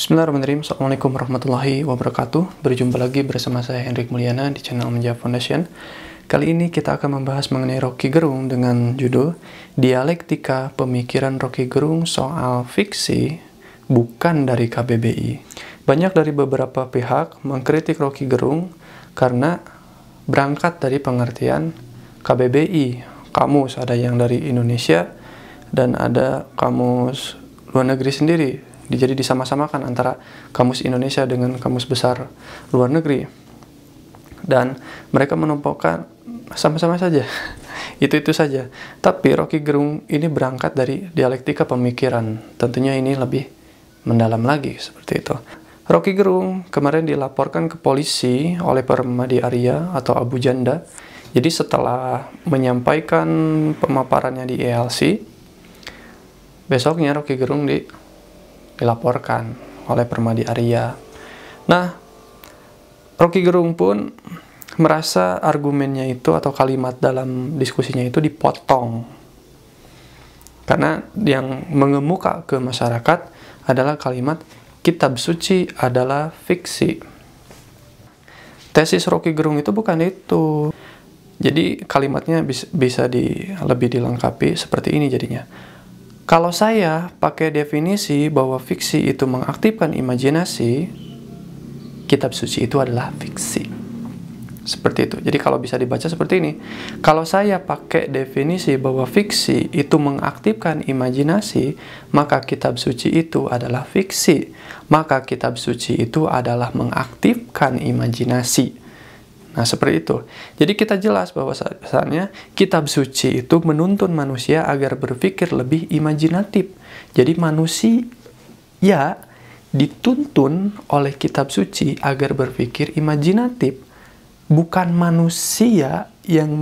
Bismillahirrahmanirrahim. Assalamualaikum warahmatullahi wabarakatuh. Berjumpa lagi bersama saya Hendrik Mulyana di channel Menjawab Foundation. Kali ini kita akan membahas mengenai Rocky Gerung dengan judul Dialektika Pemikiran Rocky Gerung Soal Fiksi Bukan dari KBBI. Banyak dari beberapa pihak mengkritik Rocky Gerung karena berangkat dari pengertian KBBI. Kamus ada yang dari Indonesia dan ada kamus luar negeri sendiri. Jadi disama-samakan antara kamus Indonesia dengan kamus besar luar negeri. Dan mereka menumpukkan sama-sama saja. Itu saja. Tapi Rocky Gerung ini berangkat dari dialektika pemikiran. Tentunya ini lebih mendalam lagi seperti itu. Rocky Gerung kemarin dilaporkan ke polisi oleh Permadi Arya atau Abu Janda. Jadi setelah menyampaikan pemaparannya di ELC, besoknya Rocky Gerung dilaporkan oleh Permadi Arya. Nah, Rocky Gerung pun merasa argumennya itu atau kalimat dalam diskusinya itu dipotong. Karena yang mengemuka ke masyarakat adalah kalimat kitab suci adalah fiksi. Tesis Rocky Gerung itu bukan itu. Jadi kalimatnya bisa lebih dilengkapi seperti ini jadinya. Kalau saya pakai definisi bahwa fiksi itu mengaktifkan imajinasi, kitab suci itu adalah fiksi. Seperti itu. Jadi kalau bisa dibaca seperti ini. Kalau saya pakai definisi bahwa fiksi itu mengaktifkan imajinasi, maka kitab suci itu adalah fiksi. Maka kitab suci itu adalah mengaktifkan imajinasi. Nah, seperti itu. Jadi kita jelas bahwa sebenarnya kitab suci itu menuntun manusia agar berpikir lebih imajinatif. Jadi manusia dituntun oleh kitab suci agar berpikir imajinatif. Bukan manusia yang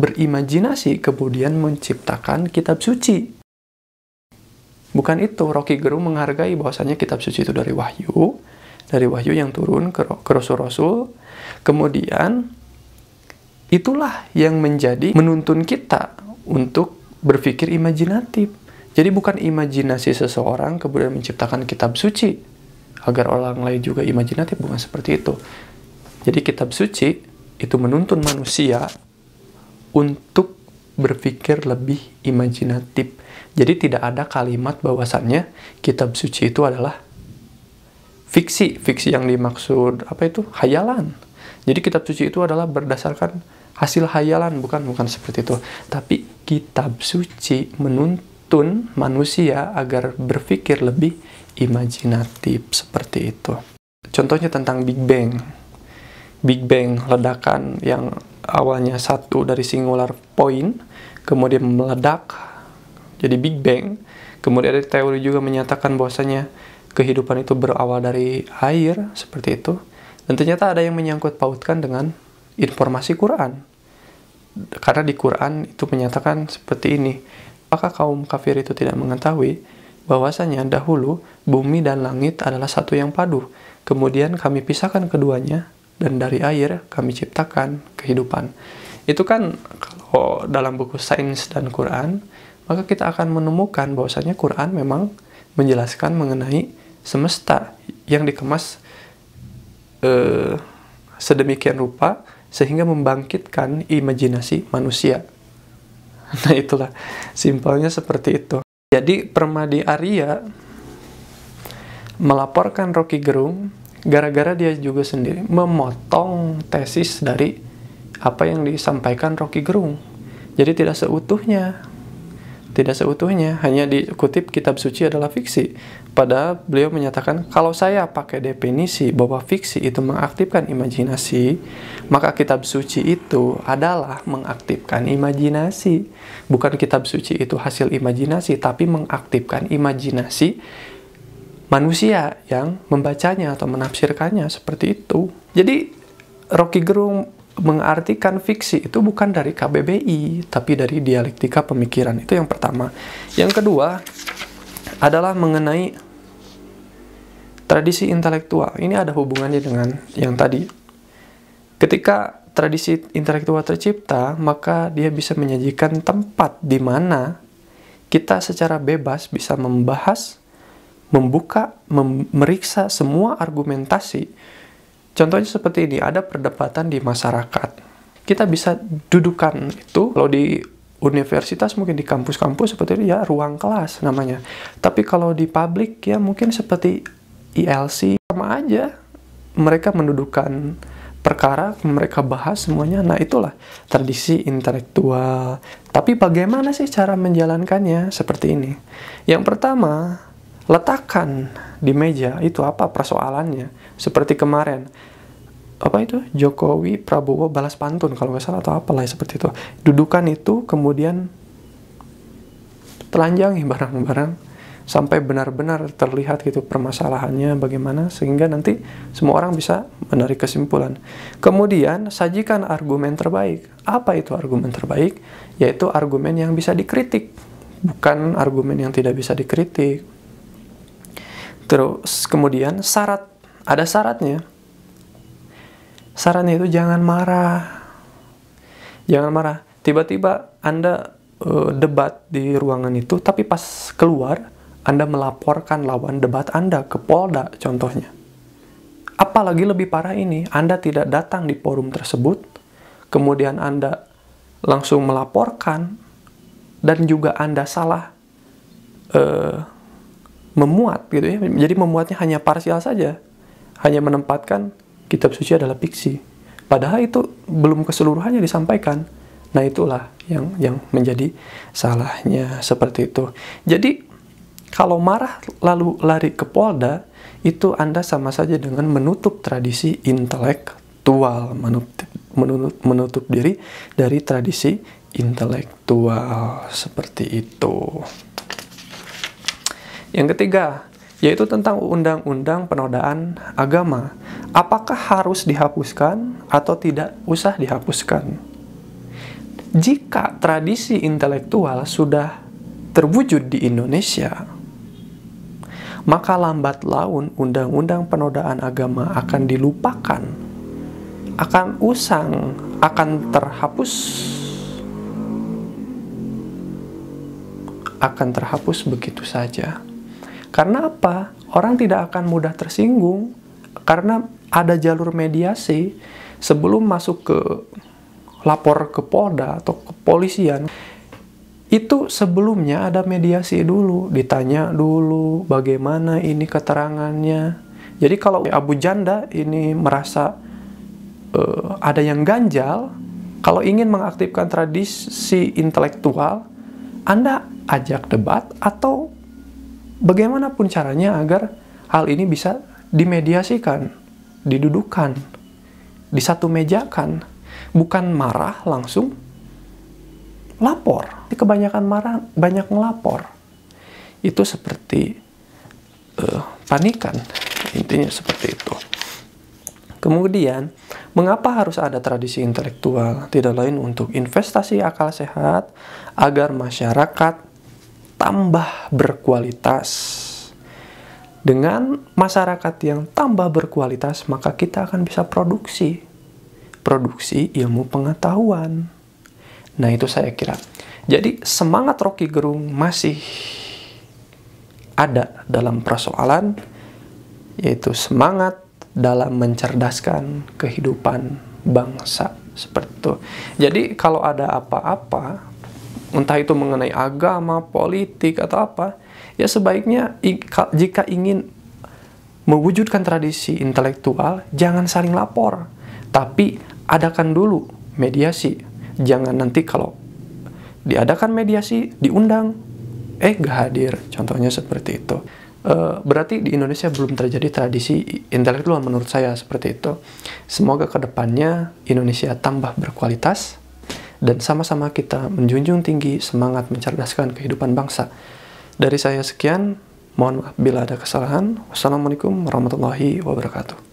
berimajinasi kemudian menciptakan kitab suci. Bukan itu. Rocky Gerung menghargai bahwasanya kitab suci itu dari wahyu yang turun ke rasul-rasul. Kemudian itulah yang menjadi menuntun kita untuk berpikir imajinatif. Jadi bukan imajinasi seseorang kemudian menciptakan kitab suci agar orang lain juga imajinatif, bukan seperti itu. Jadi kitab suci itu menuntun manusia untuk berpikir lebih imajinatif. Jadi tidak ada kalimat bahwasannya kitab suci itu adalah fiksi. Fiksi yang dimaksud apa itu? Hayalan. Jadi kitab suci itu adalah berdasarkan hasil hayalan, bukan seperti itu. Tapi kitab suci menuntun manusia agar berpikir lebih imajinatif seperti itu. Contohnya tentang Big Bang. Big Bang, ledakan yang awalnya satu dari singular point, kemudian meledak jadi Big Bang. Kemudian ada teori juga menyatakan bahwasanya kehidupan itu berawal dari air, seperti itu. Dan ternyata ada yang menyangkut pautkan dengan informasi Quran. Karena di Quran itu menyatakan seperti ini. Apakah kaum kafir itu tidak mengetahui bahwasanya dahulu bumi dan langit adalah satu yang padu. Kemudian kami pisahkan keduanya dan dari air kami ciptakan kehidupan. Itu kan kalau dalam buku sains dan Quran, maka kita akan menemukan bahwasanya Quran memang menjelaskan mengenai semesta yang dikemas sedemikian rupa sehingga membangkitkan imajinasi manusia. Nah, itulah simpelnya seperti itu. Jadi Permadi Arya melaporkan Rocky Gerung gara-gara dia juga sendiri memotong tesis dari apa yang disampaikan Rocky Gerung. Jadi tidak seutuhnya, hanya dikutip kitab suci adalah fiksi. Padahal beliau menyatakan, kalau saya pakai definisi bahwa fiksi itu mengaktifkan imajinasi, maka kitab suci itu adalah mengaktifkan imajinasi. Bukan kitab suci itu hasil imajinasi, tapi mengaktifkan imajinasi manusia yang membacanya atau menafsirkannya, seperti itu. Jadi Rocky Gerung mengartikan fiksi itu bukan dari KBBI, tapi dari dialektika pemikiran. Itu yang pertama. Yang kedua adalah mengenai tradisi intelektual. Ini ada hubungannya dengan yang tadi. Ketika tradisi intelektual tercipta, maka dia bisa menyajikan tempat di mana kita secara bebas bisa membahas, meriksa semua argumentasi. Contohnya seperti ini, ada perdebatan di masyarakat. Kita bisa dudukan itu, kalau di universitas mungkin di kampus-kampus seperti itu ya ruang kelas namanya. Tapi kalau di publik ya mungkin seperti ILC, sama aja. Mereka mendudukan perkara, mereka bahas semuanya. Nah itulah tradisi intelektual. Tapi bagaimana sih cara menjalankannya? Seperti ini. Yang pertama, letakkan di meja itu apa persoalannya. Seperti kemarin, apa itu, Jokowi Prabowo balas pantun kalau nggak salah atau apalah seperti itu. Dudukan itu, kemudian telanjangi barang-barang sampai benar-benar terlihat gitu permasalahannya bagaimana, sehingga nanti semua orang bisa menarik kesimpulan. Kemudian sajikan argumen terbaik. Apa itu argumen terbaik? Yaitu argumen yang bisa dikritik, bukan argumen yang tidak bisa dikritik. Terus kemudian syarat, ada syaratnya. Syaratnya itu jangan marah. Jangan marah. Tiba-tiba Anda debat di ruangan itu, tapi pas keluar Anda melaporkan lawan debat Anda ke Polda contohnya. Apalagi lebih parah ini, Anda tidak datang di forum tersebut, kemudian Anda langsung melaporkan, dan juga Anda salah memuat gitu ya. Jadi memuatnya hanya parsial saja, hanya menempatkan kitab suci adalah fiksi, padahal itu belum keseluruhannya disampaikan. Nah itulah yang menjadi salahnya seperti itu. Jadi kalau marah lalu lari ke Polda, itu Anda sama saja dengan menutup tradisi intelektual, menutup diri dari tradisi intelektual seperti itu. Yang ketiga, yaitu tentang undang-undang penodaan agama. Apakah harus dihapuskan atau tidak usah dihapuskan? Jika tradisi intelektual sudah terwujud di Indonesia, maka lambat laun undang-undang penodaan agama akan dilupakan, akan usang, akan terhapus begitu saja. Karena apa? Orang tidak akan mudah tersinggung, karena ada jalur mediasi sebelum masuk ke lapor ke Polda atau kepolisian. Itu sebelumnya ada mediasi dulu, ditanya dulu bagaimana ini keterangannya. Jadi kalau Abu Janda ini merasa ada yang ganjal, kalau ingin mengaktifkan tradisi intelektual, Anda ajak debat atau bagaimanapun caranya agar hal ini bisa dimediasikan, didudukan, disatu mejakan, bukan marah langsung lapor. Kebanyakan marah, banyak ngelapor. Itu seperti panikan. Intinya seperti itu. Kemudian, mengapa harus ada tradisi intelektual? Tidak lain untuk investasi akal sehat agar masyarakat tambah berkualitas. Dengan masyarakat yang tambah berkualitas, maka kita akan bisa produksi ilmu pengetahuan. Nah itu saya kira. Jadi semangat Rocky Gerung masih ada dalam persoalan, yaitu semangat dalam mencerdaskan kehidupan bangsa. Seperti itu. Jadi kalau ada apa-apa, entah itu mengenai agama, politik, atau apa, ya sebaiknya jika ingin mewujudkan tradisi intelektual, jangan saling lapor. Tapi adakan dulu mediasi. Jangan nanti kalau diadakan mediasi, diundang, gak hadir. Contohnya seperti itu. Berarti di Indonesia belum terjadi tradisi intelektual menurut saya seperti itu. Semoga kedepannya Indonesia tambah berkualitas dan sama-sama kita menjunjung tinggi semangat mencerdaskan kehidupan bangsa. Dari saya sekian, mohon maaf bila ada kesalahan. Wassalamualaikum warahmatullahi wabarakatuh.